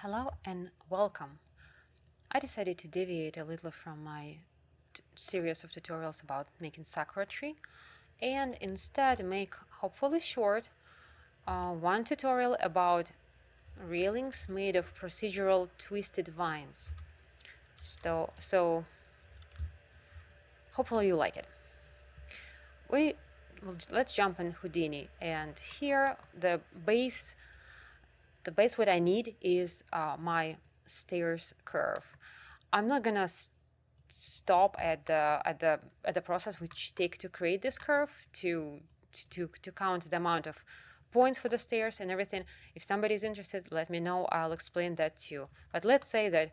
Hello and welcome. I decided to deviate a little from my series of tutorials about making Sakura tree and instead make, hopefully short, one tutorial about railings made of procedural twisted vines. So hopefully you like it. Let's jump in Houdini, and here the base what I need is my stairs curve. I'm not gonna stop at the process which take to create this curve to count the amount of points for the stairs and everything. If somebody's interested, let me know. I'll explain that too. But let's say that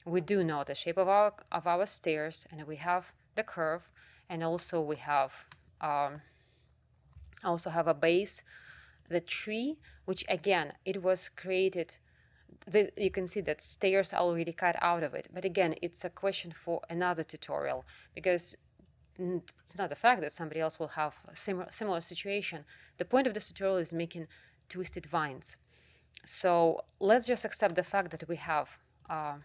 we do know the shape of our stairs, and we have the curve, and also we have a base, the tree, which again it was created. You can see that stairs are already cut out of it, but again it's a question for another tutorial, because it's not the fact that somebody else will have a similar situation. The point of this tutorial is making twisted vines. So let's just accept the fact that we have a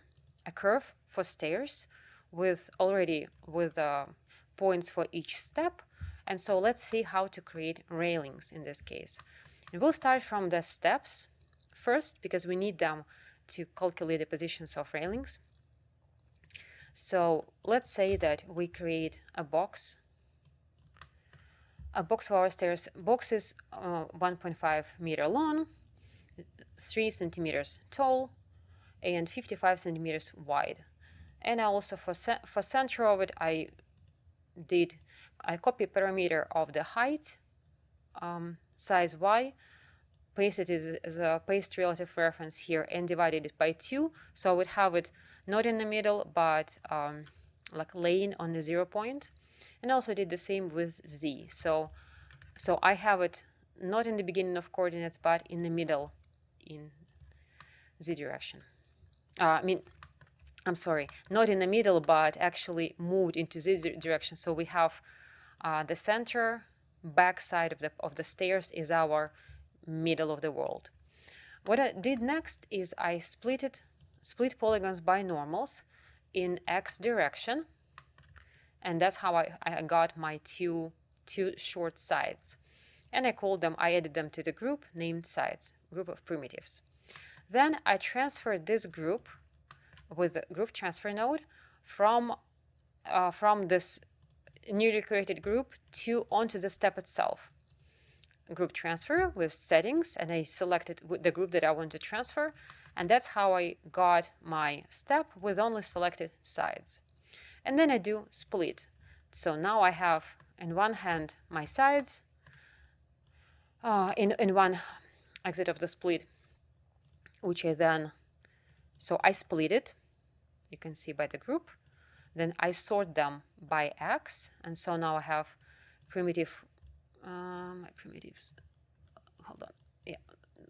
curve for stairs with points for each step. And so let's see how to create railings in this case. And we'll start from the steps first, because we need them to calculate the positions of railings. So let's say that we create a box for our stairs. Box is 1.5 meter long, 3 centimeters tall, and 55 centimeters wide. And also for center of it, I copy parameter of the height, size y, pasted it as a paste relative reference here, and divided it by 2. So I would have it not in the middle, but like laying on the 0 point. And also did the same with z. So I have it not in the beginning of coordinates, but in the middle in z direction. I'm sorry, not in the middle, but actually moved into z direction. So we have the center back side of the stairs is our middle of the world. What I did next is I split polygons by normals in x direction, and that's how I got my two short sides. And I added them to the group named sides, group of primitives. Then I transferred this group with the group transfer node from this newly created group onto the step itself. Group transfer with settings, and I selected the group that I want to transfer, and that's how I got my step with only selected sides. And then I do split. So now I have in one hand my sides, in one exit of the split, which I split it, you can see by the group. Then I sort them by x, and so now I have primitive, my primitives, hold on, yeah,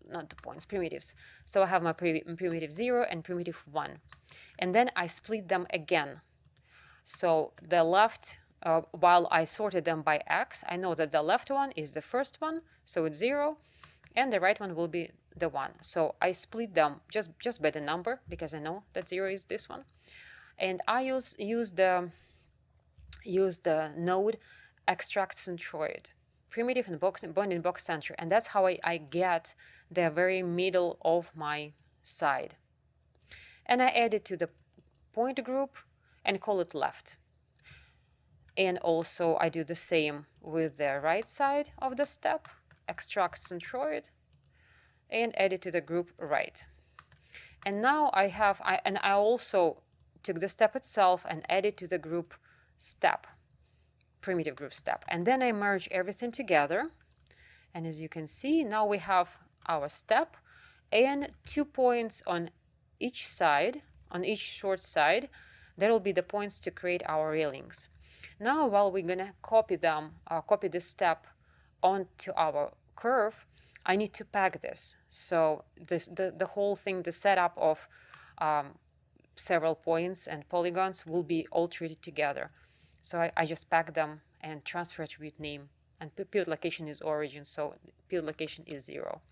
not the points, primitives. So I have my primitive 0 and primitive 1. And then I split them again. So the left, while I sorted them by x, I know that the left one is the first one, so it's 0, and the right one will be the 1. So I split them just by the number, because I know that 0 is this one. And I use the node extract centroid, primitive and bonding box center, and that's how I get the very middle of my side. And I add it to the point group and call it left. And also I do the same with the right side of the step, extract centroid, and add it to the group right. And now I also took the step itself and added to the group step, primitive group step. And then I merge everything together. And as you can see, now we have our step and 2 points on each side, on each short side. That will be the points to create our railings. Now, while we're gonna copy this step onto our curve, I need to pack this. So the whole thing, the setup of several points and polygons will be all treated together. So I just pack them and transfer attribute name, and pivot location is origin, so pivot location is 0.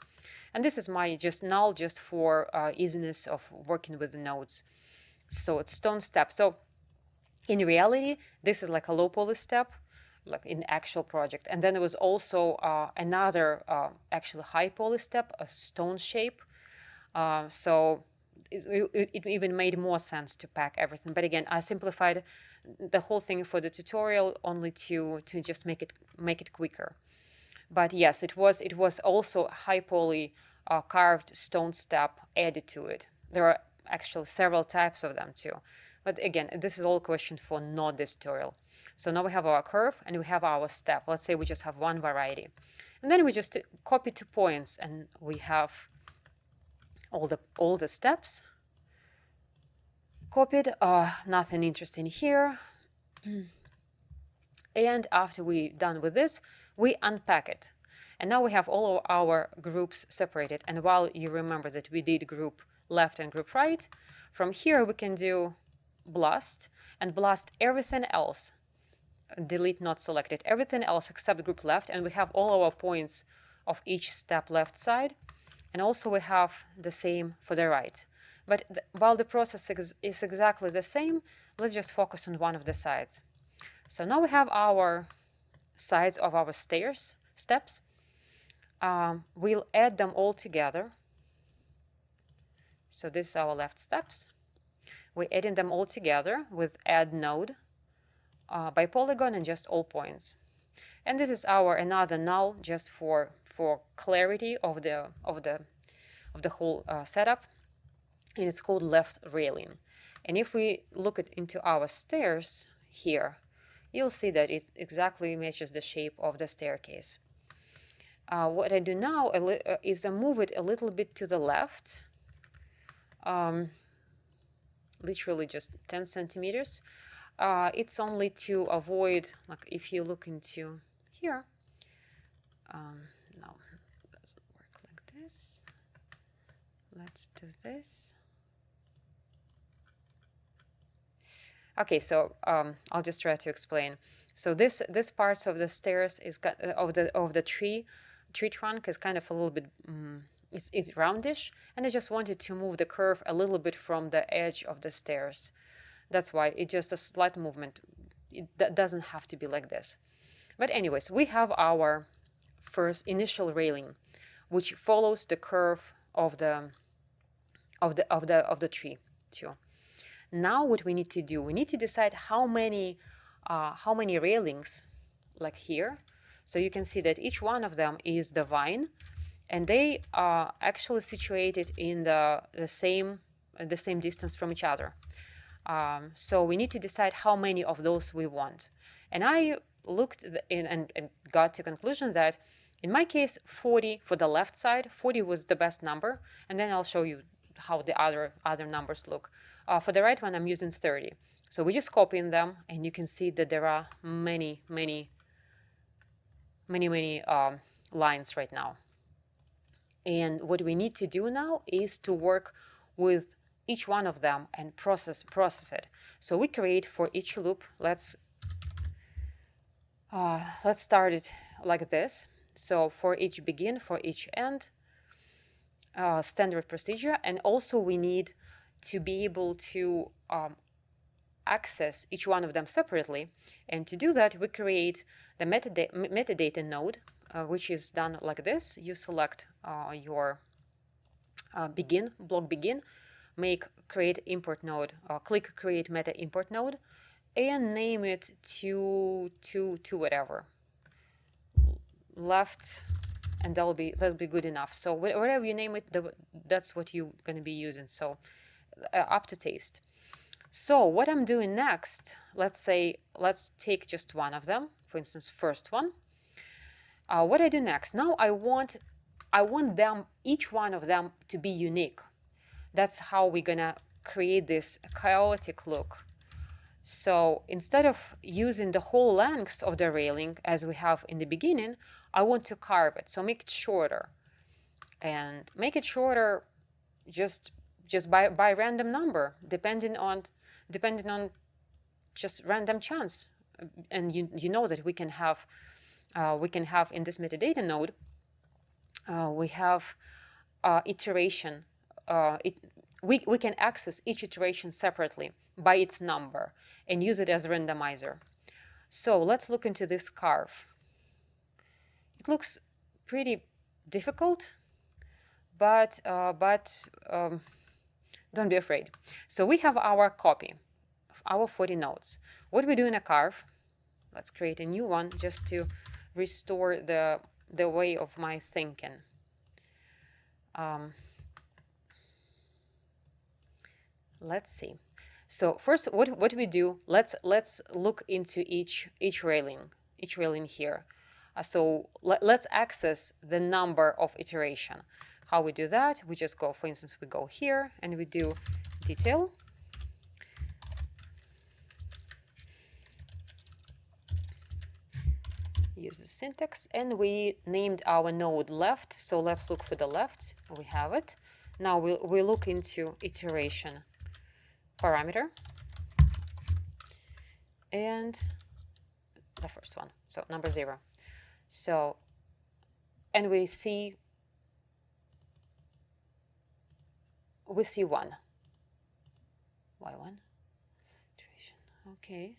And this is my just null just for easiness of working with the nodes. So it's stone step. So in reality, this is like a low poly step, like in actual project. And then there was also another actually high poly step, a stone shape. So it even made more sense to pack everything. But again, I simplified the whole thing for the tutorial only to just make it quicker. But yes, it was also high poly carved stone step added to it. There are actually several types of them too. But again, this is all a question for not this tutorial. So now we have our curve and we have our step. Let's say we just have one variety. And then we just copy 2 points and we have all the steps copied. Nothing interesting here. And after we're done with this, we unpack it. And now we have all of our groups separated. And while you remember that we did group left and group right, from here we can do blast and blast everything else. Delete not selected, everything else except group left. And we have all our points of each step left side. And also we have the same for the right. But while the process is exactly the same, let's just focus on one of the sides. So now we have our sides of our steps. We'll add them all together. So this is our left steps. We're adding them all together with add node by polygon and just all points. And this is our another null just for clarity of the whole setup. And it's called left railing. And if we look into our stairs here, you'll see that it exactly matches the shape of the staircase. What I do now is I move it a little bit to the left, literally just 10 centimeters. It's only to avoid, like if you look into here, no, it doesn't work like this. Let's do this. Okay, so I'll just try to explain. So this part of the stairs is of the tree trunk is kind of a little bit it's roundish, and I just wanted to move the curve a little bit from the edge of the stairs. That's why it's just a slight movement. That doesn't have to be like this. But anyways, we have our first initial railing, which follows the curve of the tree too. Now what we need to do, we need to decide how many railings, like here. So you can see that each one of them is the vine, and they are actually situated in the same distance from each other. So we need to decide how many of those we want. And I looked in and got to conclusion that in my case 40 for the left side, 40 was the best number, and then I'll show you how the other numbers look. For the right one, I'm using 30. So we're just copying them, and you can see that there are many lines right now. And what we need to do now is to work with each one of them and process it. So we create for each loop. Let's start it like this. So for each begin, for each end, standard procedure, and also we need to be able to access each one of them separately. And to do that, we create the metadata node, which is done like this. You select your block begin, create import node, click create meta import node, and name it to whatever, left, and that'll be good enough. So whatever you name it, that's what you're going to be using. So up to taste. So what I'm doing next, let's take just one of them, for instance, first one. What I do next, now I want them, each one of them, to be unique. That's how we're gonna create this chaotic look. So instead of using the whole length of the railing as we have in the beginning, I want to carve it. So make it shorter, and make it shorter just by random number, depending on just random chance. And you know that we can have in this metadata node we have iteration. We can access each iteration separately by its number and use it as a randomizer. So let's look into this curve. It looks pretty difficult, but don't be afraid. So we have our copy, our 40 nodes. What we do in a curve, let's create a new one just to restore the way of my thinking. Let's see. So first, what we do? Let's look into each railing here. So let's access the number of iteration. How we do that? We just go, for instance, we go here and we do detail. Use the syntax, and we named our node left. So let's look for the left. We have it. Now we look into iteration parameter and the first one, so number 0. So, and we see 1. Why 1? Okay.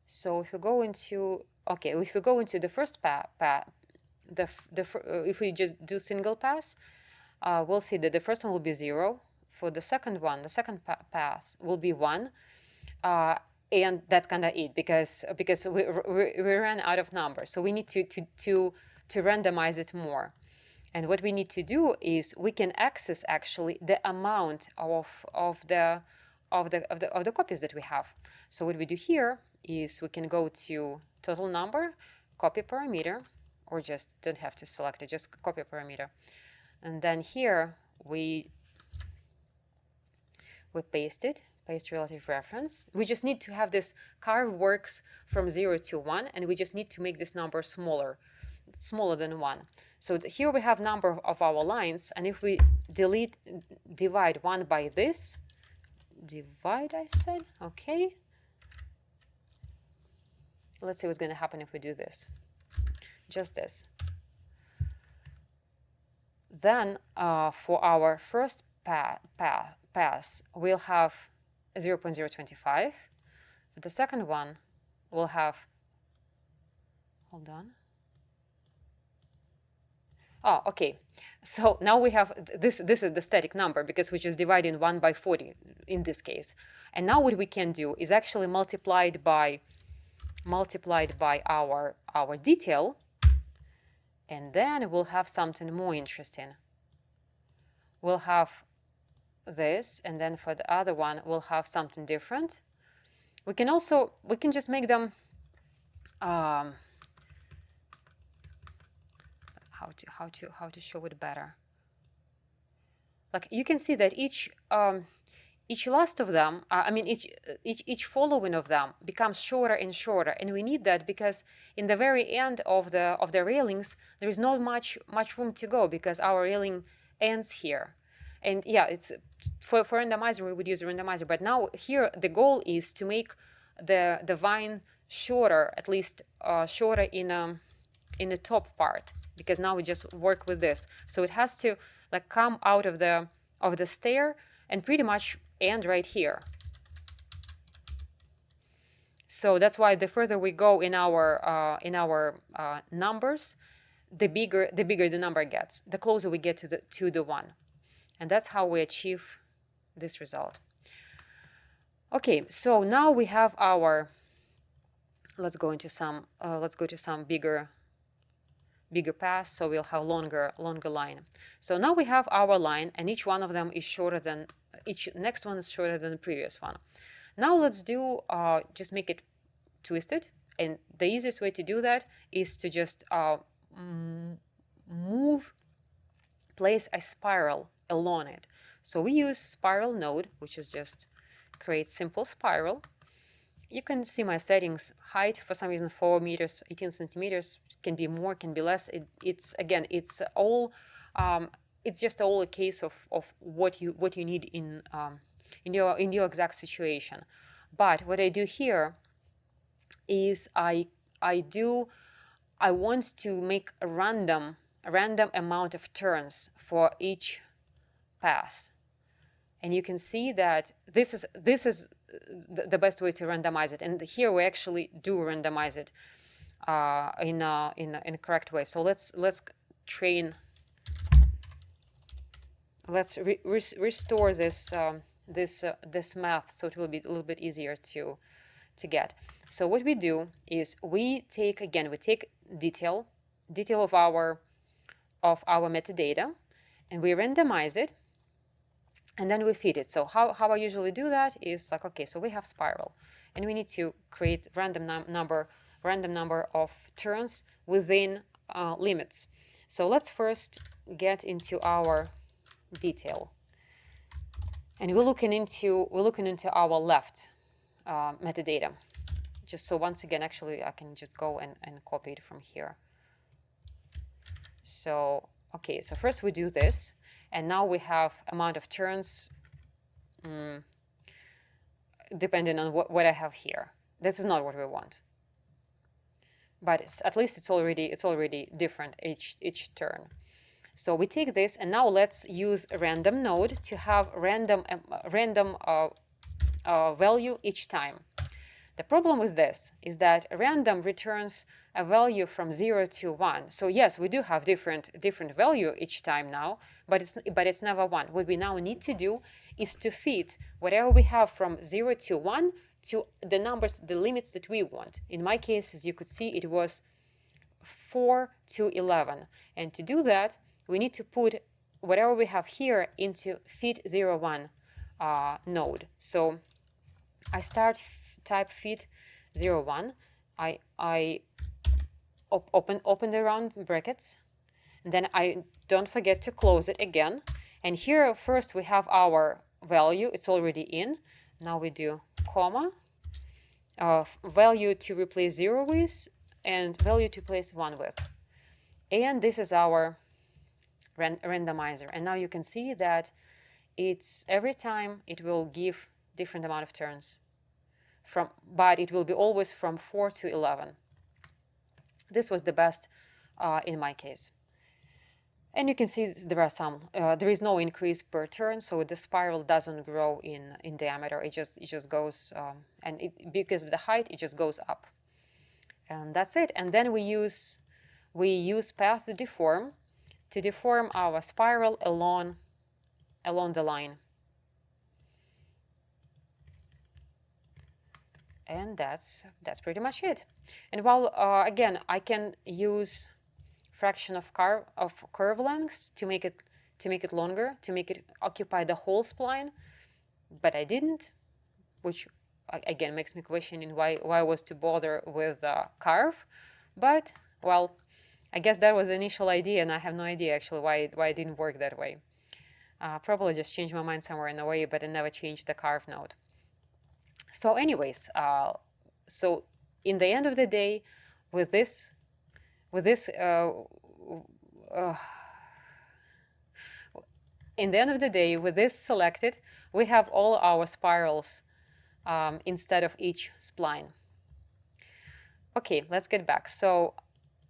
So if we go into the first if we just do single pass, we'll see that the first one will be 0. For the second one, the second pass will be 1, and that's kind of it, because we ran out of numbers. So we need to randomize it more. And what we need to do is we can access actually the amount of the copies that we have. So what we do here is we can go to total number, copy parameter, or just don't have to select it, just copy parameter. And then here we paste relative reference. We just need to have this curve works from 0 to 1, and we just need to make this number smaller than 1. So here we have number of our lines, and if we divide 1 by this, I said, okay. Let's see what's going to happen if we do this. Just this. Then for our first pass, we'll have 0.025. For the second one, we'll have, hold on. Oh, okay. So now we have, this is the static number, because we just divided 1 by 40 in this case. And now what we can do is actually multiplied by our detail, and then we'll have something more interesting. We'll have this, and then for the other one we'll have something different. We can just make them how to show it better. Like you can see that each last of them, each following of them becomes shorter and shorter, and we need that because in the very end of the railings there is not much room to go, because our railing ends here. And yeah, it's for randomizer we would use a randomizer, but now here the goal is to make the vine shorter, at least shorter in the top part, because now we just work with this. So it has to like come out of the stair and pretty much end right here. So that's why the further we go in our numbers, the bigger the number gets, the closer we get to the 1. And that's how we achieve this result. Okay, so now we have our, let's go to some bigger pass, so we'll have longer line. So now we have our line, and each one of them is shorter than, each next one is shorter than the previous one. Now let's do, just make it twisted, and the easiest way to do that is to just place a spiral along it. So we use spiral node, which is just create simple spiral. You can see my settings. Height, for some reason, 4 meters, 18 centimeters, can be more, can be less. It's just all a case of what you need in your exact situation. But what I do here is I want to make a random random amount of turns for each pass. And you can see that this is the best way to randomize it. And here we actually do randomize it in a correct way. So let's train. Let's restore this this math so it will be a little bit easier to get. So what we do is we take detail of our metadata, and we randomize it, and then we feed it. So how I usually do that is like, okay, so we have spiral, and we need to create random number of turns within limits. So let's first get into our detail, and we're looking into our left metadata. Just so once again, actually, I can just go and copy it from here. So okay, so first we do this, and now we have amount of turns depending on what I have here. This is not what we want, but at least it's already different each turn. So we take this, and now let's use a random node to have random value each time. The problem with this is that random returns a value from 0 to 1. So yes, we do have different value each time now, but it's never 1. What we now need to do is to fit whatever we have from 0 to 1 to the limits that we want. In my case, as you could see, it was 4 to 11. And to do that, we need to put whatever we have here into fit 01 node. So I start type fit 01. I open the round brackets, and then I don't forget to close it again. And here first we have our value. It's already in. Now we do comma, value to replace 0 with, and value to replace 1 with. And this is our randomizer. And now you can see that it's every time it will give different amount of turns, but it will be always from 4 to 11. This was the best in my case. And you can see there are there is no increase per turn, so the spiral doesn't grow in diameter. It just goes, because of the height, it just goes up. And that's it. And then we use path deform to deform our spiral along the line. And that's pretty much it. And while again, I can use fraction of curve lengths to make it longer, to make it occupy the whole spline, but I didn't, which again makes me questioning why I was to bother with curve. But well, I guess that was the initial idea, and I have no idea actually why it didn't work that way. Probably just changed my mind somewhere in the way, but I never changed the curve node. So anyways, so in the end of the day, with this selected, we have all our spirals instead of each spline. Okay, let's get back. So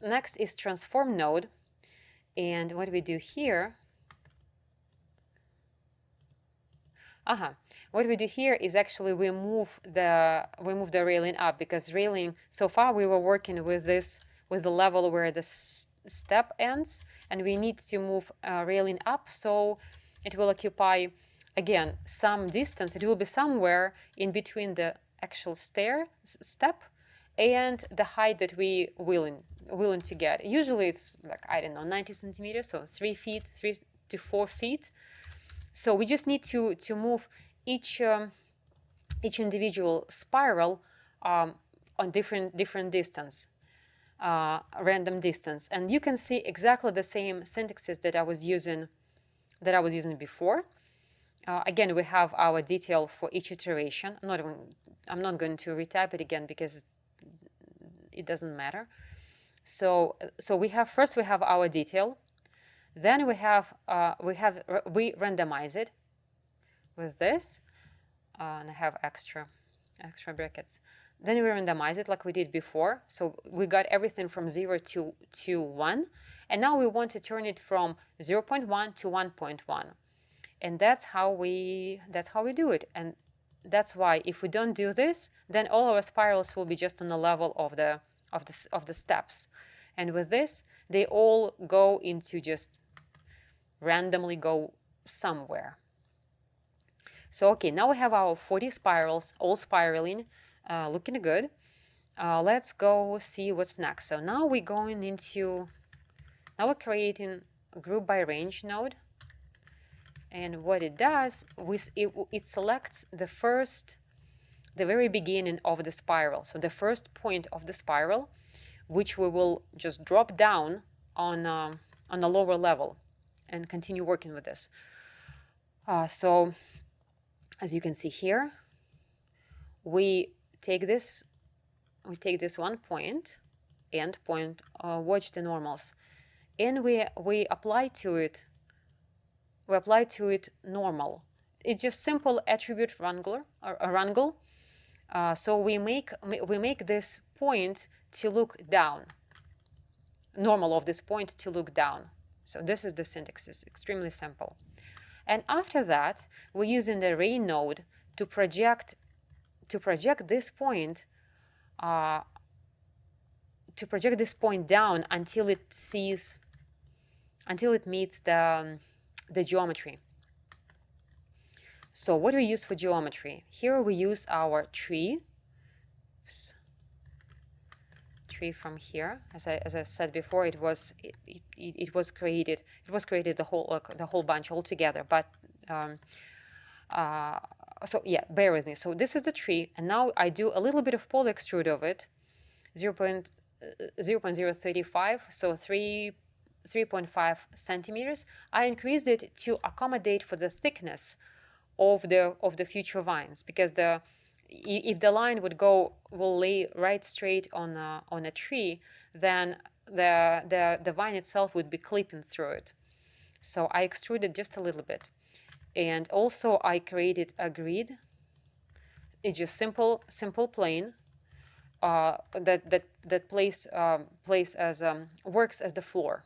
next is transform node, and what we do here. What we do here is actually we move the railing up, because railing, so far we were working with the level where the step ends, and we need to move railing up, so it will occupy again some distance. It will be somewhere in between the actual step and the height that we willing to get. Usually it's like, I don't know, 90 centimeters, so 3 to 4 feet. So we just need to move each individual spiral on different distance, random distance, and you can see exactly the same syntaxes that I was using before. Again, we have our detail for each iteration. I'm not going to retype it again because it doesn't matter. So we have our detail. Then we randomize it with this, and I have extra brackets. Then we randomize it like we did before. So we got everything from 0 to 1. And now we want to turn it from 0.1 to 1.1. And that's how we do it. And that's why if we don't do this, then all our spirals will be just on the level of the steps. And with this, they all go into just randomly go somewhere. So okay, now we have our 40 spirals, all spiraling, looking good. Let's go see what's next. So now we're going into, now we're creating a group by range node. And what it does, it selects the very beginning of the spiral. So the first point of the spiral, which we will just drop down on a lower level and continue working with this. So as you can see here, we take this one point, end point, watch the normals, and we apply to it normal. It's just simple attribute wrangler or a wrangle. So we make this point to look down, normal of this point to look down. So this is the syntax. It's extremely simple. And after that, we're using the ray node to project this point down until it meets the geometry. So what do we use for geometry? Here we use our tree. Tree from here, as I said before, it was created the whole bunch all together. But so yeah, bear with me. So this is the tree, and now I do a little bit of poly extrude of it, 0.035, so 3.5 centimeters. I increased it to accommodate for the thickness of the future vines, because if the line will lay right straight on a tree, then the vine itself would be clipping through it. So I extruded just a little bit, and also I created a grid. It's just simple plane that works as the floor,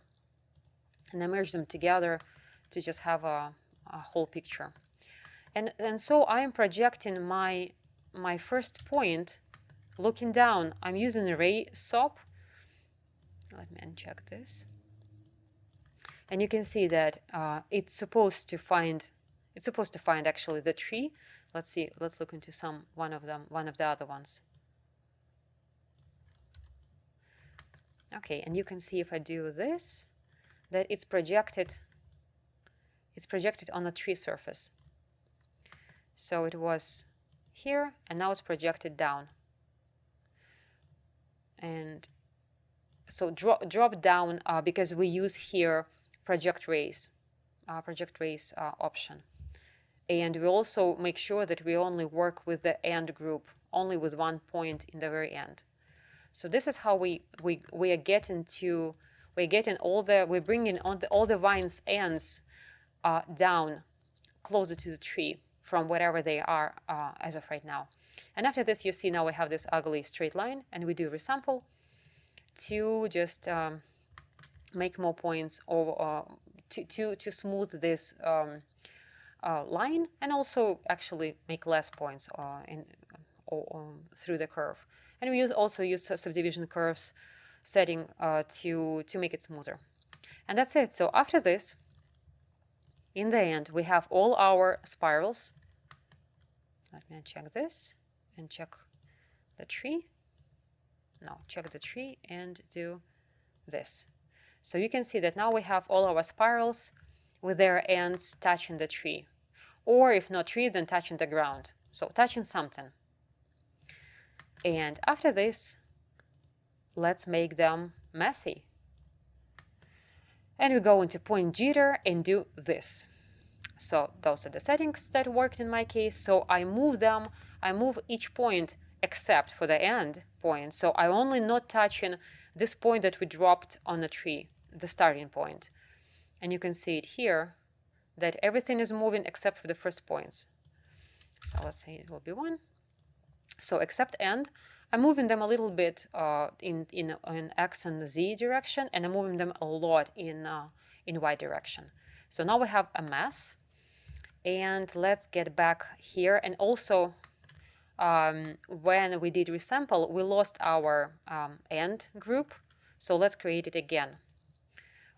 and I merge them together to just have a whole picture. And so I am projecting my first point looking down. I'm using array SOP. Let me uncheck this. And you can see that it's supposed to find actually the tree. Let's see. Let's look into one of the other ones. Okay, and you can see if I do this, that it's projected on a tree surface. So it was here, and now it's projected down. And so drop down because we use here project raise option. And we also make sure that we only work with the end group, only with one point in the very end. So this is how we are getting we're bringing all the vines ends down closer to the tree from wherever they are as of right now. And after this, you see now we have this ugly straight line, and we do resample to just make more points, or to smooth this line, and also actually make less points through the curve. And we also use subdivision curves setting to make it smoother. And that's it. So after this, in the end, we have all our spirals. Let me check this and check the tree. No, check the tree and do this. So you can see that now we have all our spirals with their ends touching the tree. Or if not tree, then touching the ground. So touching something. And after this, let's make them messy. And we go into point jitter and do this. So those are the settings that worked in my case. So I move each point except for the end point. So I'm only not touching this point that we dropped on the tree, the starting point. And you can see it here that everything is moving except for the first points. So let's say it will be 1. So except end, I'm moving them a little bit in X and Z direction, and I'm moving them a lot in Y direction. So now we have a mess. And let's get back here. And also, when we did resample, we lost our end group. So let's create it again.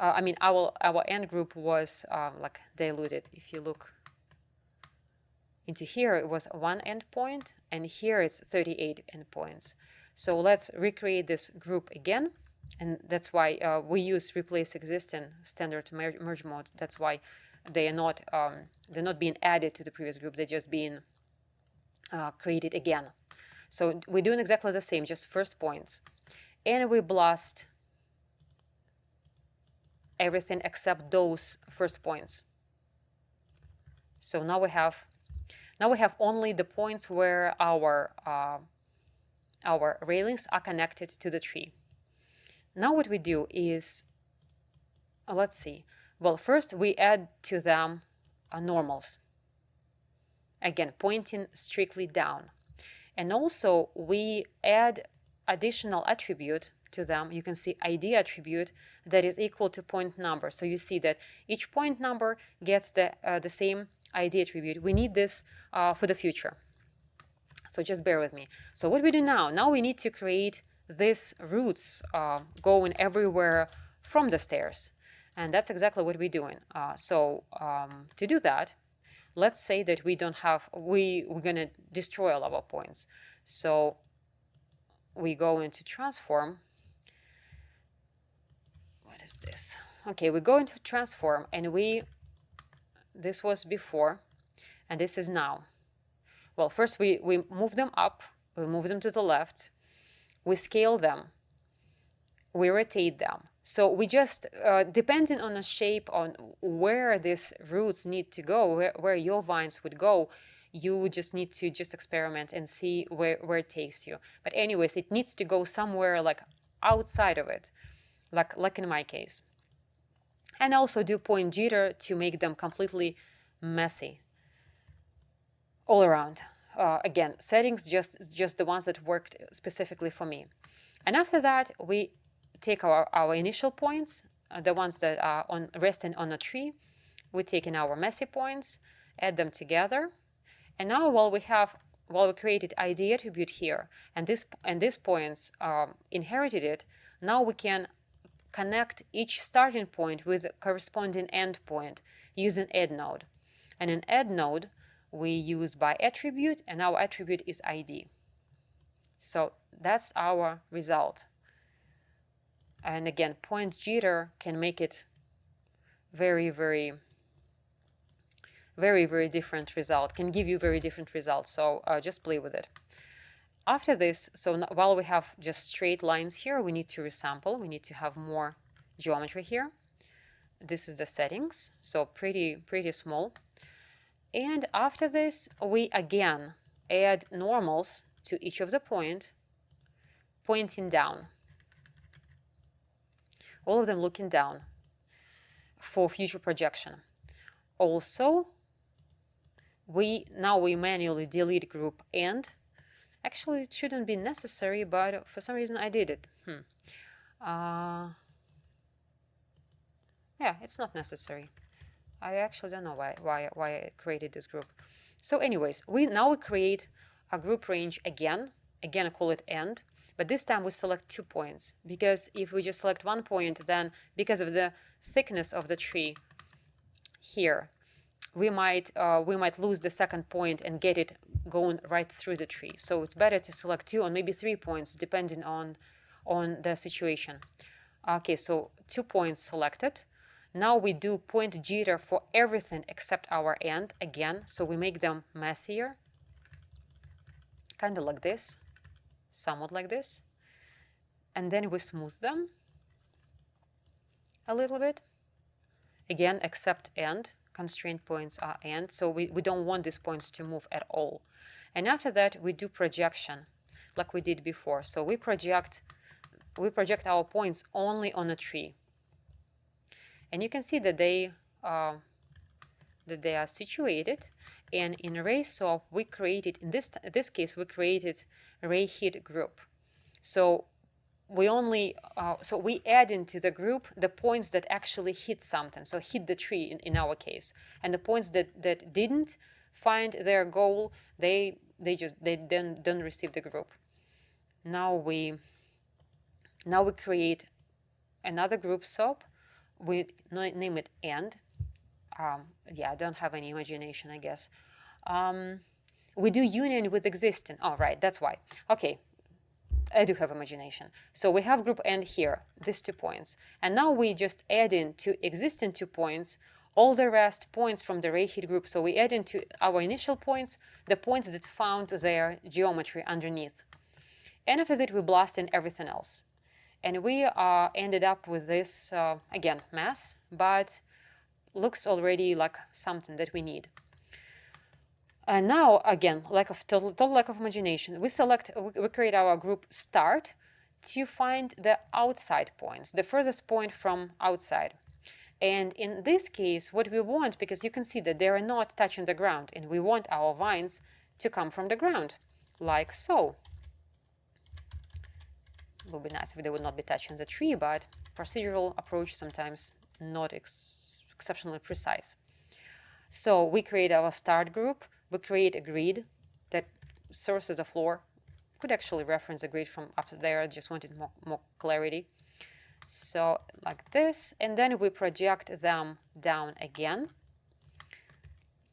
I mean, our end group was like diluted. If you look into here, it was 1 endpoint, and here it's 38 endpoints. So let's recreate this group again, and that's why we use replace existing standard merge mode. That's why they are not they're not being added to the previous group. They're just being created again. So we're doing exactly the same, just first points, and we blast everything except those first points. So now we have only the points where our railings are connected to the tree. Now what we do is, let's see. Well, first we add to them normals. Again, pointing strictly down. And also we add additional attribute to them. You can see ID attribute that is equal to point number. So you see that each point number gets the same ID attribute. We need this for the future. So just bear with me. So what we do now? Now we need to create these routes going everywhere from the stairs. And that's exactly what we're doing. To do that, let's say that we don't have, we're going to destroy all our points. So we go into transform. What is this? Okay, we go into transform, and this was before, and this is now. Well, first we move them up, we move them to the left, we scale them, we rotate them. So we just, depending on the shape, on where these roots need to go, where your vines would go, you just need to just experiment and see where it takes you. But anyways, it needs to go somewhere like outside of it, like in my case. And also do point jitter to make them completely messy all around. Again, settings just the ones that worked specifically for me. And after that, we take our initial points, the ones that are resting on a tree. We take in our messy points, add them together. And now while we created ID attribute here, and these points inherited it, now we can connect each starting point with a corresponding endpoint using add node. And in add node, we use by attribute, and our attribute is ID. So that's our result. And again, point jitter can make it very, very, very, very different result, can give you very different results. So just play with it. After this, so while we have just straight lines here, we need to resample. We need to have more geometry here. This is the settings, so pretty small. And after this, we again add normals to each of the pointing down. All of them looking down for future projection. Also, we manually delete group end. Actually, it shouldn't be necessary, but for some reason I did it. Yeah, it's not necessary. I actually don't know why I created this group. So anyways, we create a group range again. Again, I call it end. But this time we select 2 points, because if we just select 1 point, then because of the thickness of the tree here, we might lose the second point and get it going right through the tree. So it's better to select 2 or maybe 3 points, depending on the situation. Okay, so 2 points selected. Now we do point jitter for everything except our end again. So we make them messier, kind of like this, somewhat like this. And then we smooth them a little bit. Again, except end. Constraint points are end. So we don't want these points to move at all. And after that, we do projection like we did before. So we project our points only on a tree. And you can see that they are situated. and in array swap we created, in this case we created array hit group. So we only so we add into the group the points that actually hit something, so hit the tree in our case, and the points that didn't find their goal, they then don't receive the group. Now we create another group SOAP. We name it end. Yeah, I don't have any imagination, I guess. We do union with existing. Oh, right, that's why. Okay, I do have imagination. So we have group end here, these 2 points. And now we just add in to existing 2 points all the rest points from the array hit group. So we add into our initial points the points that found their geometry underneath. And after that, we blast in everything else. And we ended up with this, again, mess, but looks already like something that we need. And now, again, total lack of imagination. We create our group start to find the outside points, the furthest point from outside. And in this case, what we want, because you can see that they are not touching the ground, and we want our vines to come from the ground, like so. It would be nice if they would not be touching the tree, but procedural approach sometimes not exceptionally precise. So we create our start group. We create a grid that serves as a floor. Could actually reference the grid from up there. I just wanted more clarity. So like this, and then we project them down again.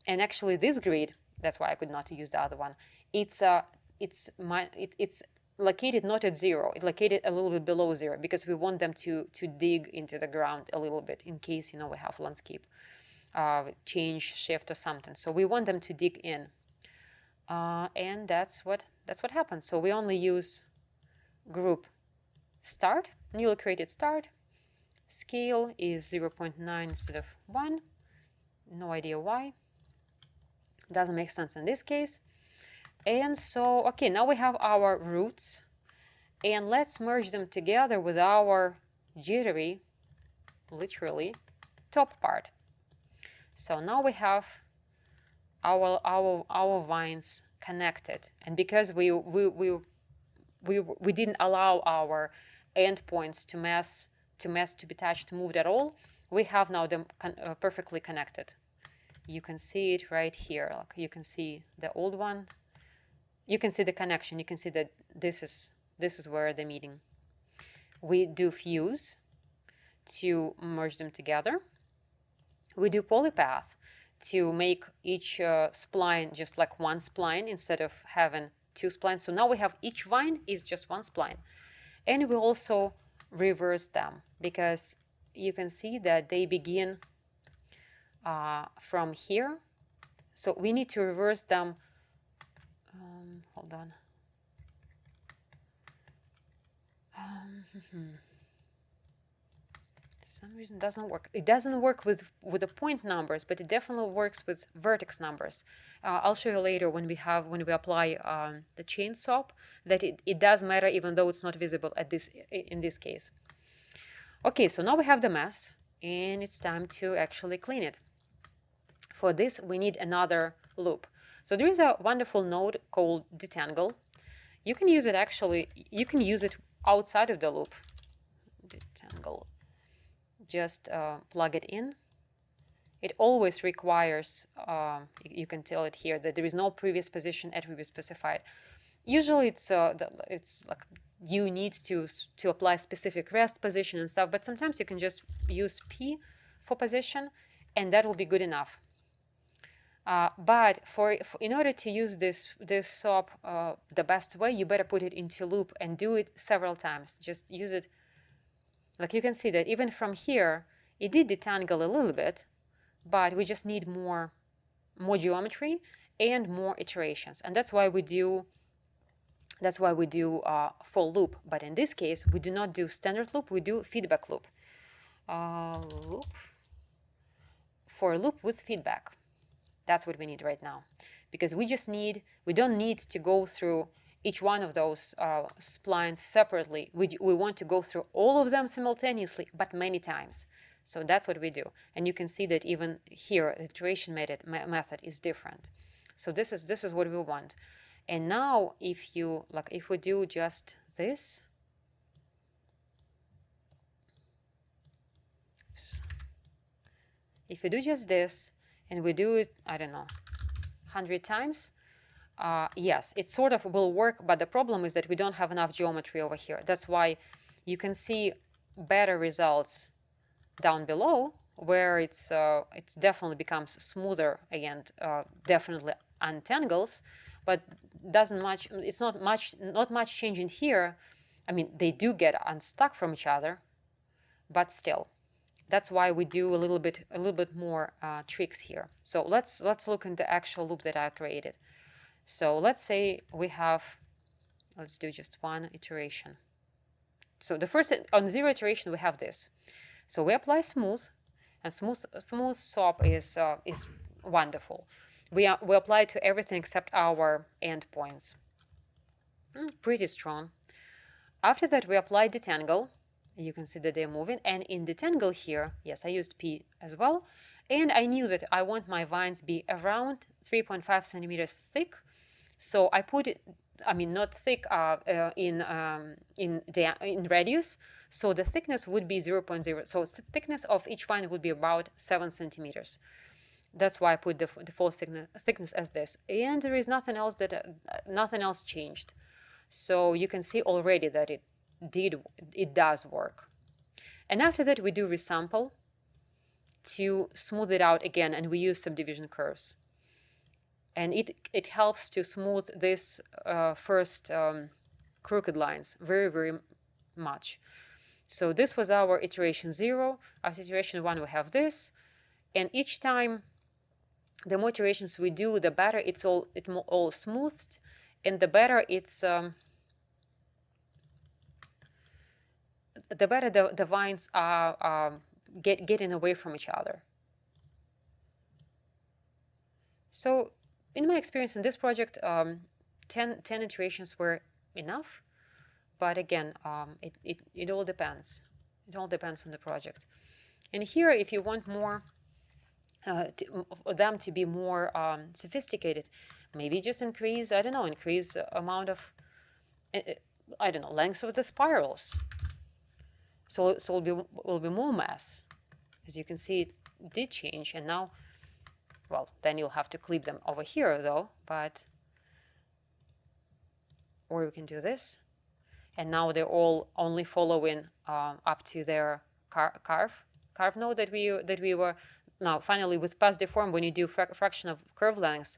And actually, this grid, that's why I could not use the other one. It's located not at 0. It's located a little bit below 0 because we want them to dig into the ground a little bit in case we have landscape change, shift, or something. So we want them to dig in, and that's what happens. So we only use group start, newly created start. Scale is 0.9 instead of 1. No idea why. Doesn't make sense in this case. And so, okay, now we have our roots, and let's merge them together with our jittery, literally, top part. So now we have our vines connected, and because we didn't allow our endpoints to be touched, moved at all, we have now them perfectly connected. You can see it right here. Like you can see the old one. You can see the connection. You can see that this is where they're meeting. We do fuse to merge them together. We do polypath to make each spline just like one spline instead of having 2 splines. So now we have each vine is just 1 spline. And we also reverse them because you can see that they begin from here. So we need to reverse them. Hold on. Some reason it doesn't work. It doesn't work with the point numbers, but it definitely works with vertex numbers. I'll show you later when we apply the chain swap that it does matter even though it's not visible in this case. Okay, so now we have the mess, and it's time to actually clean it. For this, we need another loop. So there is a wonderful node called Detangle. You can use it outside of the loop. Detangle. Just plug it in. It always requires, you can tell it here, that there is no previous position attribute specified. Usually it's like you need to apply specific rest position and stuff, but sometimes you can just use P for position, and that will be good enough. But in order to use this SOAP the best way, you better put it into loop and do it several times. Just use it. Like you can see that even from here, it did detangle a little bit, but we just need more geometry and more iterations, and that's why we do for loop. But in this case, we do not do standard loop. We do feedback loop. Loop for a loop with feedback. That's what we need right now, because we don't need to go through each one of those splines separately. We want to go through all of them simultaneously, but many times. So that's what we do. And you can see that even here, the iteration method is different. So this is what we want. And now if you like, if we do just this, if we do just this and we do it, I don't know, 100 times, yes, it sort of will work, but the problem is that we don't have enough geometry over here. That's why you can see better results down below, where it definitely becomes smoother and definitely untangles, but doesn't much. It's not much changing here. I mean, they do get unstuck from each other, but still, that's why we do a little bit more tricks here. So let's look at the actual loop that I created. So let's say we have, let's do just one iteration. So the first, on 0 iteration, we have this. So we apply smooth, and smooth swap is wonderful. We apply it to everything except our endpoints. Pretty strong. After that, we apply detangle. You can see that they're moving. And in detangle here, yes, I used P as well. And I knew that I want my vines be around 3.5 centimeters thick. So I put it, I mean, not thick in radius. So the thickness would be 0.0. So the thickness of each vine would be about 7 centimeters. That's why I put the default thickness as this. And there is nothing else nothing else changed. So you can see already that it does work. And after that, we do resample to smooth it out again, and we use subdivision curves. And it helps to smooth this first crooked lines very, very much. So this was our iteration 0. After iteration 1, we have this. And each time, the more iterations we do, the better it's all smoothed, and the better it's the better the vines are getting away from each other. So in my experience in this project, 10 iterations were enough, but again, it all depends. It all depends on the project. And here, if you want more them to be more sophisticated, maybe just increase, I don't know, increase amount of, I don't know, length of the spirals. So will be more mass. As you can see, it did change, and now, well, then you'll have to clip them over here though, but, or we can do this, and now they're all only following up to their carve node that we were. Now finally with past deform, when you do fraction of curve lengths,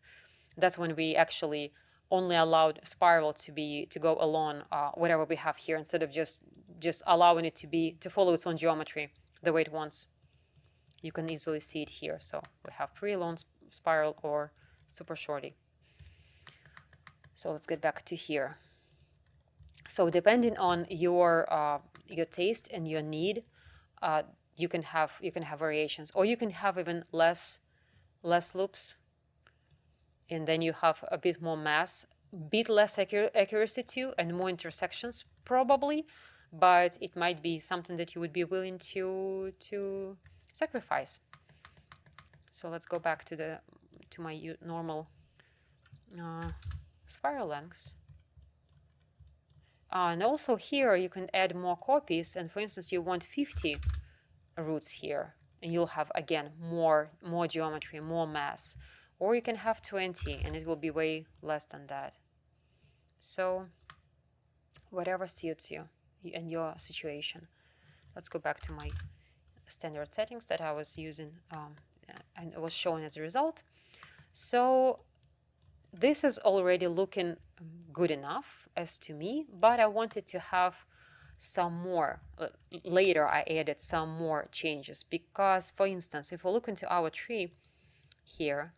that's when we actually only allowed spiral to go along whatever we have here, instead of just allowing it to follow its own geometry the way it wants. You can easily see it here. So we have pretty long spiral or super shorty. So let's get back to here. So depending on your taste and your need, you can have variations, or you can have even less loops, and then you have a bit more mass, bit less accuracy too, and more intersections probably, but it might be something that you would be willing to sacrifice. So let's go back to my normal spiral lengths. And also here you can add more copies, and for instance you want 50 roots here, and you'll have again more geometry, more mass. Or you can have 20 and it will be way less than that. So whatever suits you and your situation. Let's go back to my standard settings that I was using and it was showing as a result. So this is already looking good enough as to me, but I wanted to have some more. Later I added some more changes, because for instance, if we look into our tree here,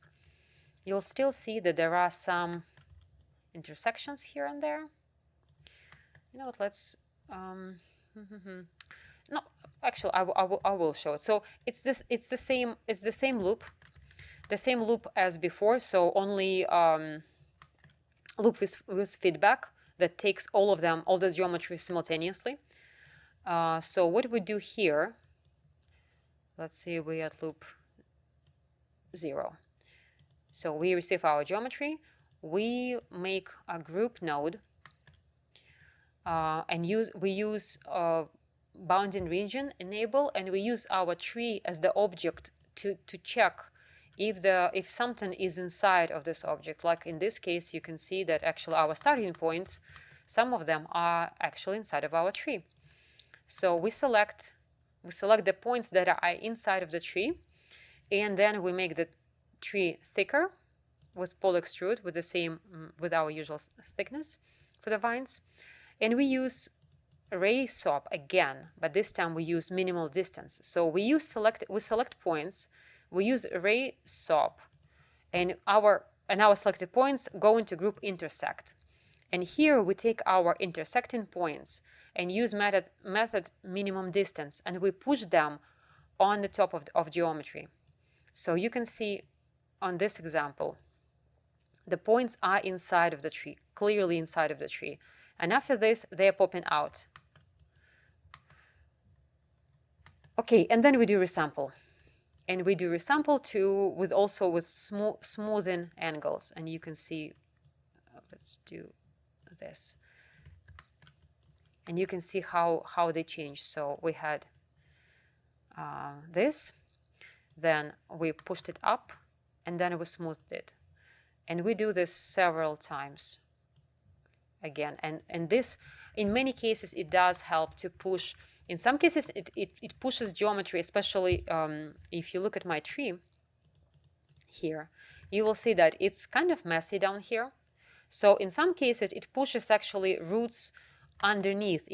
you'll still see that there are some intersections here and there. You know what, let's no, actually I will show it. So it's the same loop as before, so only loop with feedback that takes all the geometry simultaneously. So what we do here, let's see, we at loop 0. So we receive our geometry, we make a group node, and we use bounding region enable, and we use our tree as the object to check if something is inside of this object. Like in this case, you can see that actually our starting points, some of them are actually inside of our tree. So we select the points that are inside of the tree, and then we make the tree thicker with pole extrude with our usual thickness for the vines. And we use ray swap again, but this time we use minimal distance. So we select points, we use ray swap, and our selected points go into group intersect. And here we take our intersecting points and use method minimum distance, and we push them on the top of geometry. So you can see on this example, the points are inside of the tree, clearly inside of the tree. And after this, they're popping out. Okay, and then we do resample. And we do resample too, with smoothing angles. And you can see, let's do this. And you can see how they change. So we had this, then we pushed it up, and then we smoothed it. And we do this several times again. And this, in many cases, it does help to push. In some cases, it pushes geometry, especially if you look at my tree here, you will see that it's kind of messy down here. So in some cases, it pushes actually roots underneath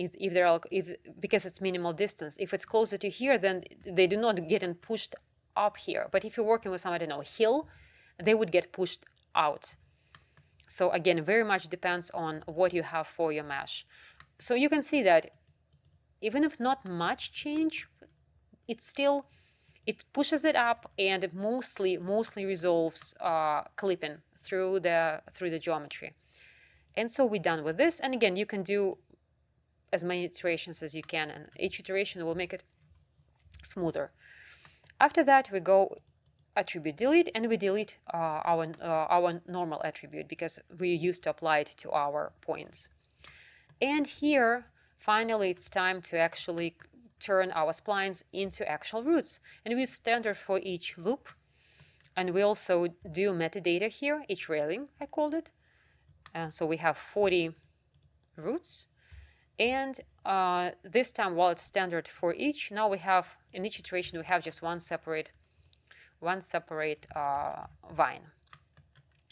because it's minimal distance. If it's closer to here, then they do not get pushed up here. But if you're working with some, I don't know, hill, they would get pushed out. So again, very much depends on what you have for your mesh. So you can see that even if not much change, it pushes it up, and it mostly resolves clipping through the geometry. And so we're done with this. And again, you can do as many iterations as you can, and each iteration will make it smoother. After that, we go attribute delete, and we delete our normal attribute because we used to apply it to our points. And here, finally, it's time to actually turn our splines into actual roots. And we use standard for each loop. And we also do metadata here, each railing, I called it. And so we have 40 roots. And this time, while it's standard for each, now we have, in each iteration, we have just one separate vine.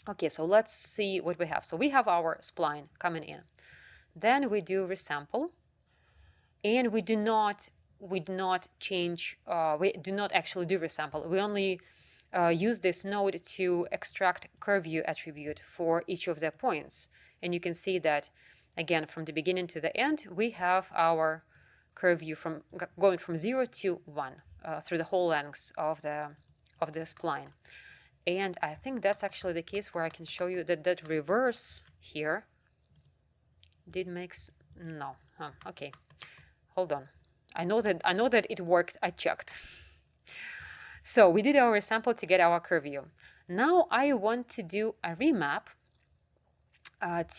Okay, so let's see what we have. So we have our spline coming in. Then we do resample, and we do not actually do resample. We only use this node to extract curve view attribute for each of the points. And you can see that, again, from the beginning to the end, we have our curve view going from 0 to 1 through the whole length of the spline. And I think that's actually the case where I can show you that reverse here did makes no. Okay, hold on. I know that it worked. I checked. So we did our sample to get our curve view. Now I want to do a remap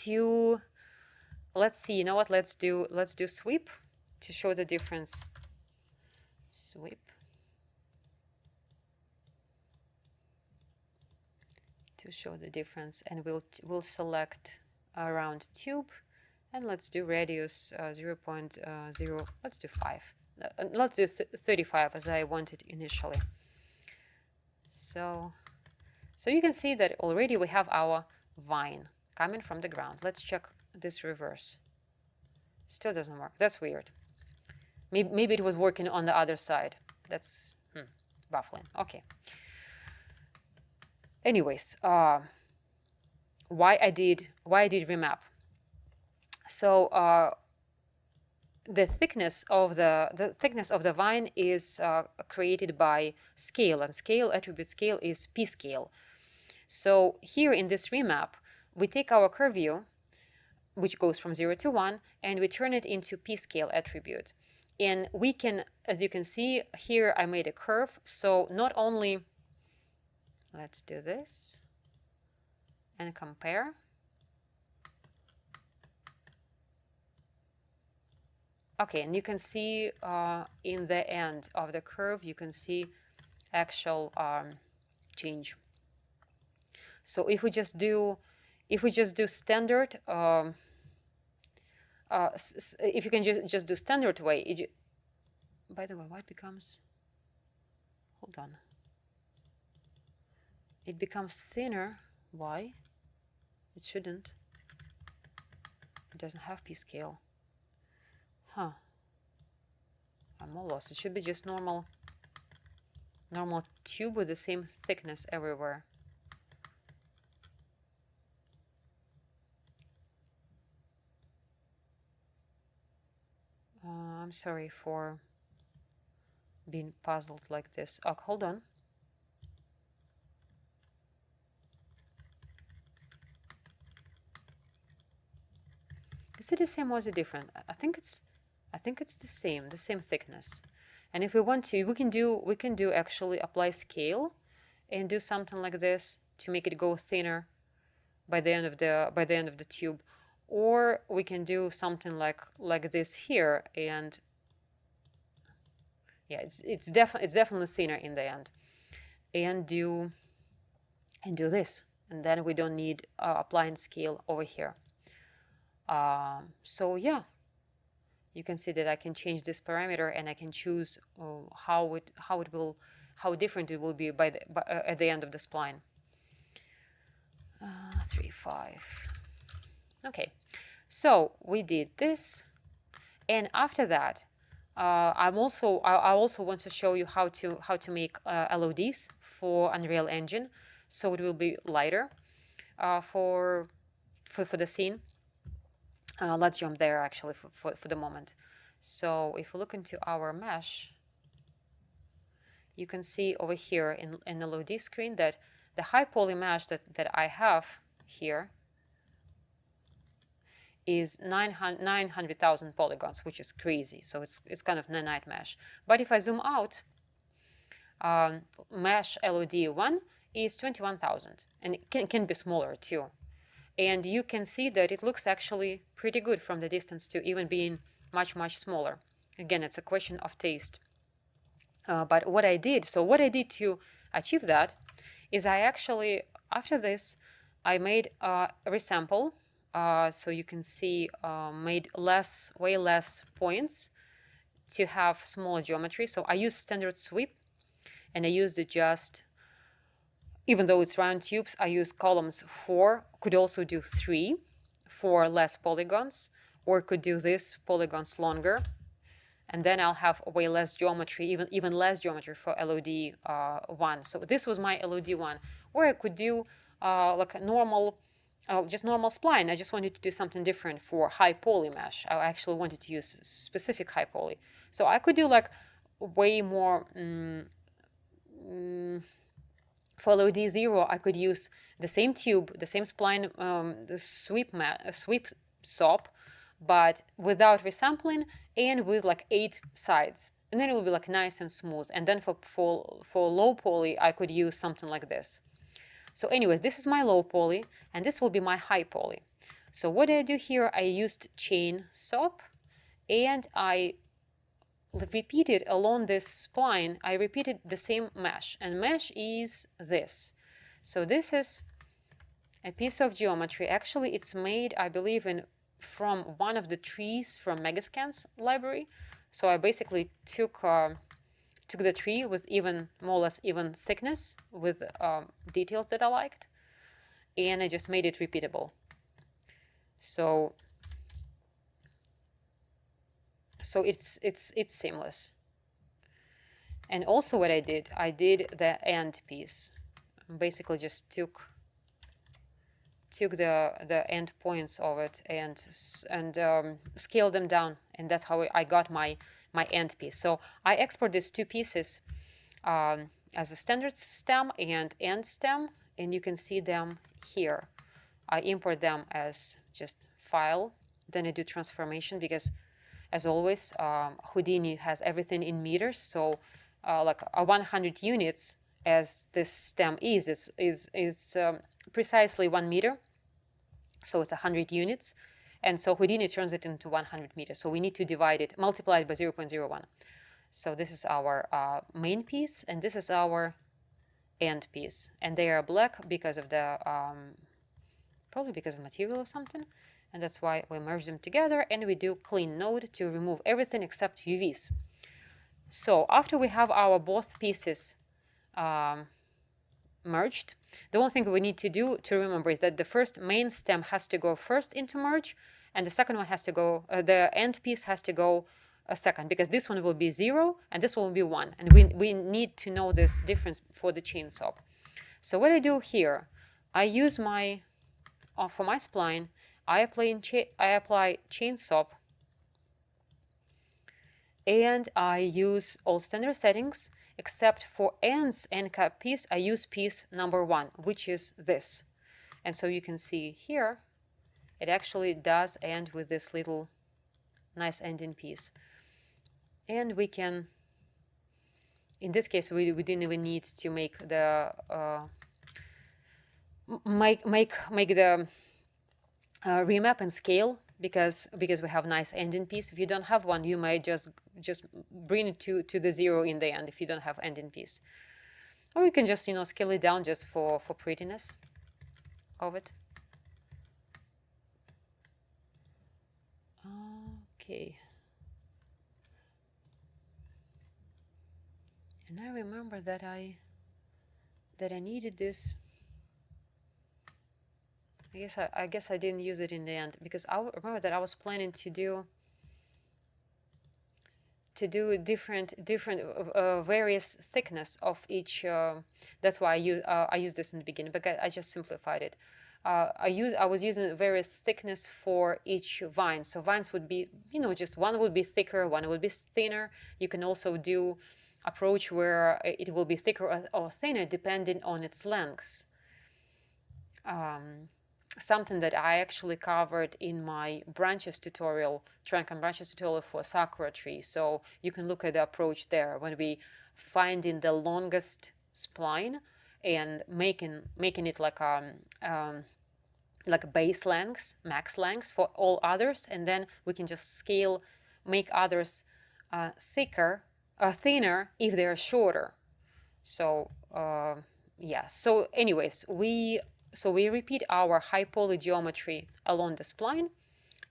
to, let's see, you know what? Let's do sweep to show the difference. Sweep. To show the difference, and we'll select a round tube, and let's do radius 0.0. Let's do 5. Let's do 35 as I wanted initially. So you can see that already we have our vine coming from the ground. Let's check this reverse. Still doesn't work. That's weird. Maybe it was working on the other side. That's baffling. Okay. Anyways, why I did remap. So the thickness of the vine is created by scale, and attribute scale is p scale. So here in this remap, we take our curve view, which goes from 0 to 1, and we turn it into p scale attribute. And we can, as you can see here, I made a curve. So not only, let's do this. and compare. Okay, and you can see in the end of the curve, you can see actual change. So if we just do standard, if you can just do standard way, by the way, why it becomes, hold on, it becomes thinner. Why? It shouldn't. It doesn't have p-scale. Huh. I'm all lost. It should be just normal tube with the same thickness everywhere. I'm sorry for being puzzled like this. Oh, hold on. Is it the same or is it different? I think it's the same thickness. And if we want to, we can do actually apply scale and do something like this to make it go thinner by the end of the tube, or we can do something like this here, and yeah, it's definitely thinner in the end, and do this, and then we don't need applying scale over here. So yeah, you can see that I can change this parameter and I can choose how different it will be at the end of the spline. 3, 5. Okay, so we did this, and after that, I also want to show you how to make LODs for Unreal Engine, so it will be lighter for the scene. Let's jump there actually for the moment. So if we look into our mesh, you can see over here in the LOD screen that the high poly mesh that I have here is 900,000 polygons, which is crazy. So it's kind of nanite mesh. But if I zoom out, mesh LOD1 is 21,000, and it can be smaller too. And you can see that it looks actually pretty good from the distance to even being much smaller. Again, it's a question of taste. But what I did to achieve that is I actually, after this, I made a resample. So you can see made way less points to have smaller geometry. So I used standard sweep, and I used it just, even though it's round tubes, I use columns 4, could also do 3 for less polygons, or could do this polygons longer. And then I'll have way less geometry, even less geometry for LOD 1. So this was my LOD 1. Or I could do like a normal, just normal spline. I just wanted to do something different for high poly mesh. I actually wanted to use specific high poly. So I could do like way more, for LOD 0, I could use the same tube, the same spline, the sweep SOP, but without resampling and with like 8 sides. And then it will be like nice and smooth. And then for low poly, I could use something like this. So anyways, this is my low poly, and this will be my high poly. So what did I do here? I used chain SOP, and I repeated along this spline, I repeated the same mesh. And mesh is this. So this is a piece of geometry. Actually, it's made, I believe, from one of the trees from Megascans library. So I basically took the tree with more or less even thickness with details that I liked, and I just made it repeatable. So it's seamless. And also what I did the end piece. Basically just took the end points of it and scaled them down, and that's how I got my end piece. So I export these 2 pieces as a standard stem and end stem, and you can see them here. I import them as just file, then I do transformation, because as always, Houdini has everything in meters. So like 100 units, as this stem is precisely 1 meter, so it's 100 units. And so Houdini turns it into 100 meters. So we need to divide it, multiply it by 0.01. So this is our main piece, and this is our end piece. And they are black because of the, probably because of material or something. And that's why we merge them together, and we do clean node to remove everything except UVs. So after we have our both pieces merged, the only thing we need to do to remember is that the first main stem has to go first into merge, and the second one has to go, the end piece has to go a second, because this one will be 0 and this one will be 1, and we need to know this difference for the chainsaw. So what I do here, I use my, for my spline, I apply chainsaw, and I use all standard settings, except for ends and cap piece, I use piece number 1, which is this. And so you can see here, it actually does end with this little nice ending piece. And we can, in this case, we didn't even need to make the make the remap and scale, because we have nice ending piece. If you don't have one, you might just bring it to the 0 in the end if you don't have ending piece. Or you can just, scale it down just for prettiness of it. Okay. And I remember that I needed this. I guess I didn't use it in the end, because I remember that I was planning to do different various thickness of each. That's why I used this in the beginning, but I just simplified it. I was using various thickness for each vine. So vines would be, just one would be thicker, one would be thinner. You can also do approach where it will be thicker or thinner depending on its length. Something that I actually covered in my branches tutorial, trunk and branches tutorial for Sakura tree. So you can look at the approach there when we finding the longest spline and making it like base lengths, max lengths for all others, and then we can just scale, make others thinner if they are shorter. So yeah. So anyways, we repeat our high poly geometry along the spline.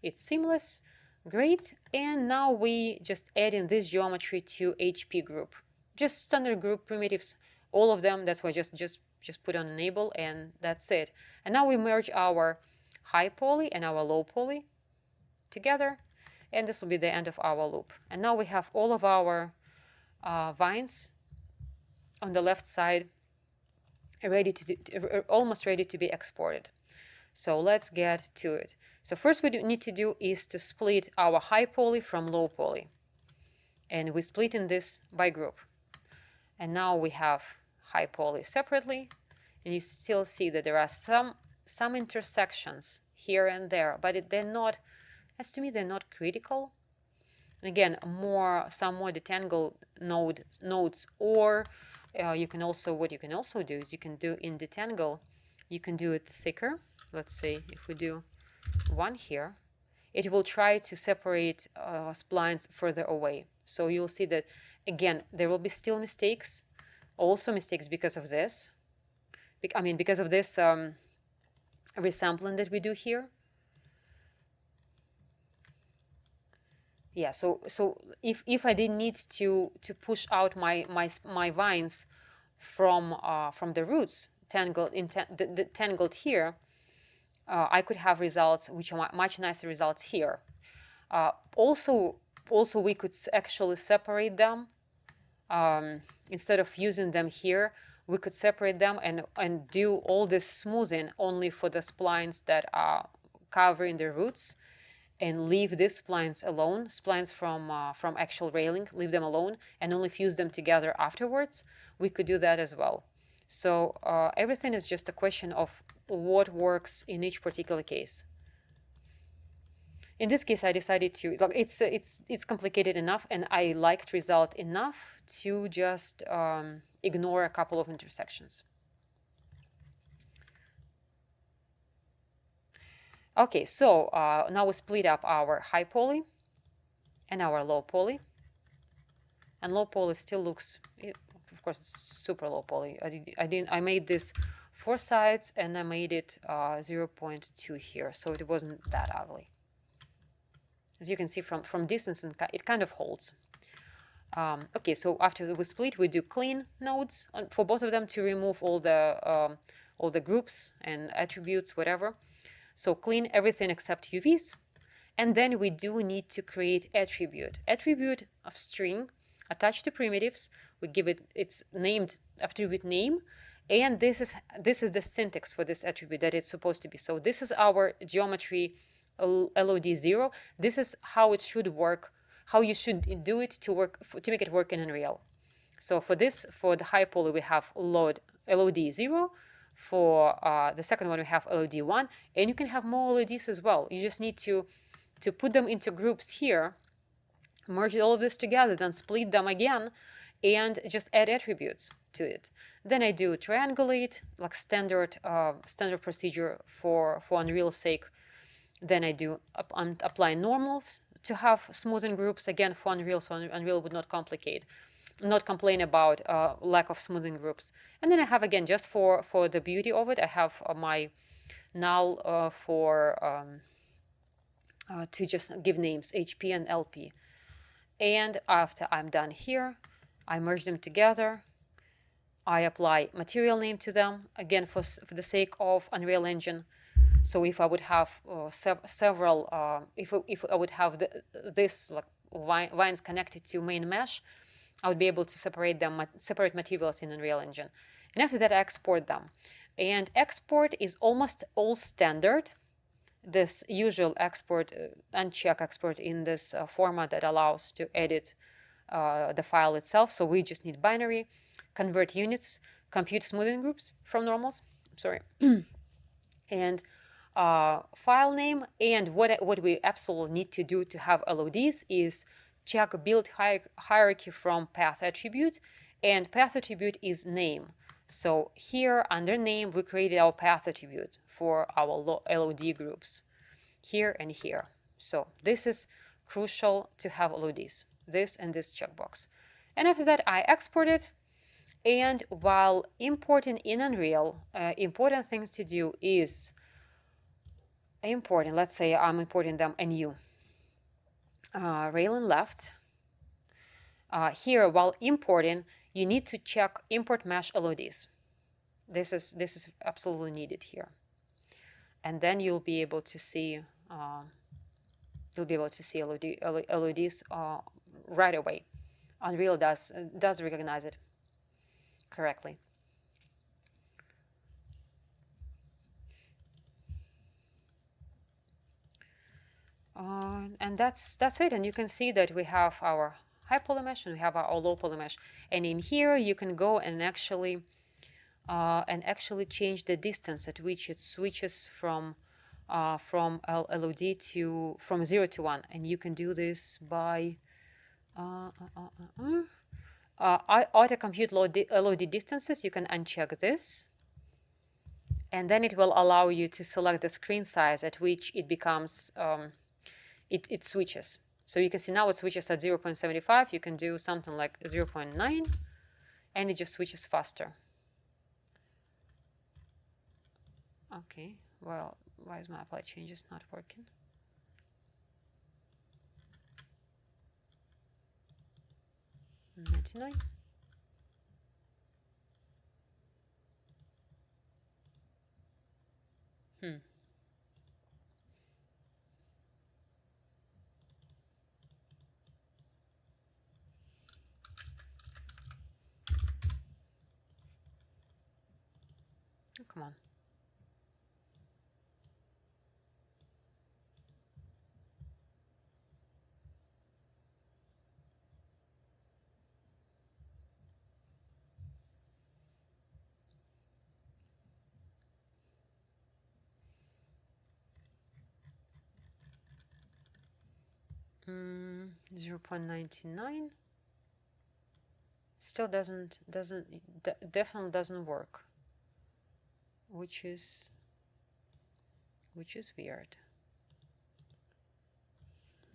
It's seamless, great. And now we just add in this geometry to HP group, just standard group primitives, all of them. That's why just put on enable, and that's it. And now we merge our high poly and our low poly together, and this will be the end of our loop. And now we have all of our vines on the left side almost ready to be exported. So let's get to it. So first what we need to do is to split our high poly from low poly, and we split in this by group. And now we have high poly separately, and you still see that there are some intersections here and there, but they're not, as to me, they're not critical. And again, some more detangle nodes, or you can also, what you can also do is you can do in detangle, you can do it thicker. Let's say if we do one here, it will try to separate splines further away. So you'll see that, again, there will be still mistakes, also mistakes because of this. Because of this resampling that we do here. Yeah, so if I didn't need to push out my vines from the roots tangled here, I could have results which are much nicer results here. Also we could actually separate them. Instead of using them here, we could separate them and do all this smoothing only for the splines that are covering the roots, and leave these splines alone, splines from actual railing, leave them alone and only fuse them together afterwards. We could do that as well. So everything is just a question of what works in each particular case. In this case, I decided to, it's complicated enough, and I liked result enough to just ignore a couple of intersections. Okay, so now we split up our high poly and our low poly. And low poly still looks, of course, it's super low poly. I made this 4 sides and I made it 0.2 here, so it wasn't that ugly. As you can see from distance, it kind of holds. Okay, so after we split, we do clean nodes for both of them to remove all the groups and attributes, whatever. So clean everything except UVs. And then we do need to create attribute of string attached to primitives. We give it its named attribute name, and this is the syntax for this attribute that it's supposed to be. So this is our geometry LOD0. This is how it should work, how you should do it to make it work in Unreal. So for the high poly, we have LOD0. For the second one, we have LOD1, and you can have more LODs as well. You just need to put them into groups here, merge all of this together, then split them again, and just add attributes to it. Then I do triangulate, like standard procedure for Unreal's sake. Then I do apply normals to have smoothing groups, again for Unreal, so Unreal would not complain about lack of smoothing groups. And then I have, again, just for the beauty of it, I have my null to just give names, HP and LP. And after I'm done here, I merge them together. I apply material name to them, again for the sake of Unreal Engine. So if I would have several, if I would have this like vines connected to main mesh, I would be able to separate materials in Unreal Engine. And after that, I export them. And export is almost all standard. This usual export, uncheck export in this format that allows to edit the file itself. So we just need binary, convert units, compute smoothing groups from normals. Sorry. And file name. And what we absolutely need to do to have LODs is check build hierarchy from path attribute, and path attribute is name. So here under name, we created our path attribute for our LOD groups here and here. So this is crucial to have LODs, this and this checkbox. And after that, I export it. And while importing in Unreal, important things to do is let's say I'm importing them anew. Railing left. Here, while importing, you need to check import mesh LODs. This is absolutely needed here, and then you'll be able to see LODs right away. Unreal does recognize it correctly. And that's it. And you can see that we have our high poly mesh and we have our low poly mesh. And in here you can go and actually change the distance at which it switches from LOD from 0 to 1. And you can do this by auto compute LOD distances. You can uncheck this. And then it will allow you to select the screen size at which it becomes it switches. So you can see now it switches at 0.75. You can do something like 0.9, and it just switches faster. Okay, well, why is my apply changes not working? $99. Oh, come on. Mm, 0.99 still definitely doesn't work, which is weird.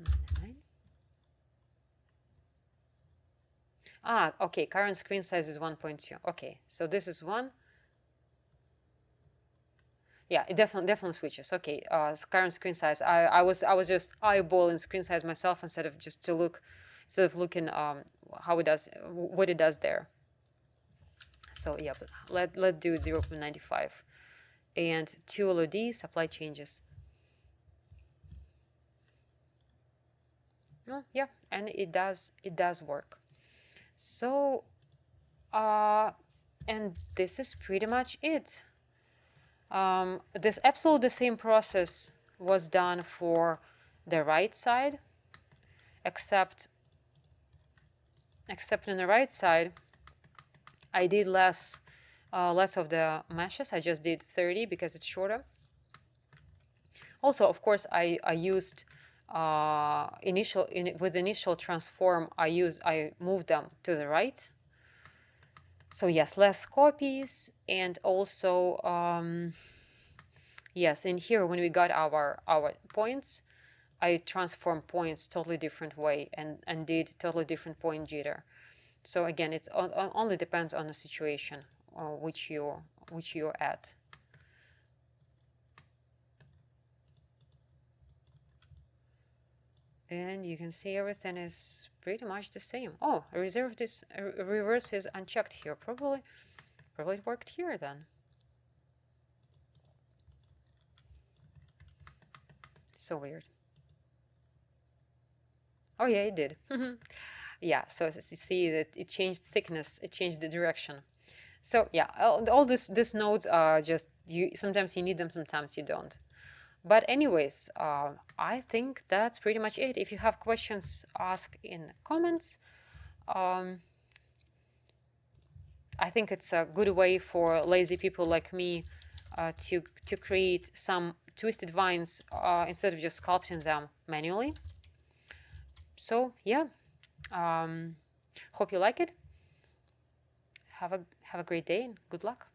99. Ah, okay, current screen size is 1.2. Okay, so this is 1. Yeah, it definitely switches. Okay, current screen size. I was just eyeballing screen size myself instead of just to look, instead of looking how it does, what it does there. So yeah, but let's do 0.95 and 2 LODs, apply changes. Oh, yeah, and it does work. So and this is pretty much it. This absolutely the same process was done for the right side, except on the right side, I did less of the meshes. I just did 30 because it's shorter. Also, of course, I used with initial transform. I moved them to the right. So yes, less copies, and also yes, in here when we got our points, I transformed points totally different way and did totally different point jitter. So again, it's only depends on the situation which you're at. And you can see everything is pretty much the same. Oh, reverse is unchecked here. Probably it worked here then. So weird. Oh yeah, it did. Yeah, so as you see that it changed thickness, it changed the direction. So yeah, all these nodes are just, sometimes you need them, sometimes you don't. But anyways, I think that's pretty much it. If you have questions, ask in comments. I think it's a good way for lazy people like me to create some twisted vines instead of just sculpting them manually. So yeah, hope you like it. Have a great day and good luck.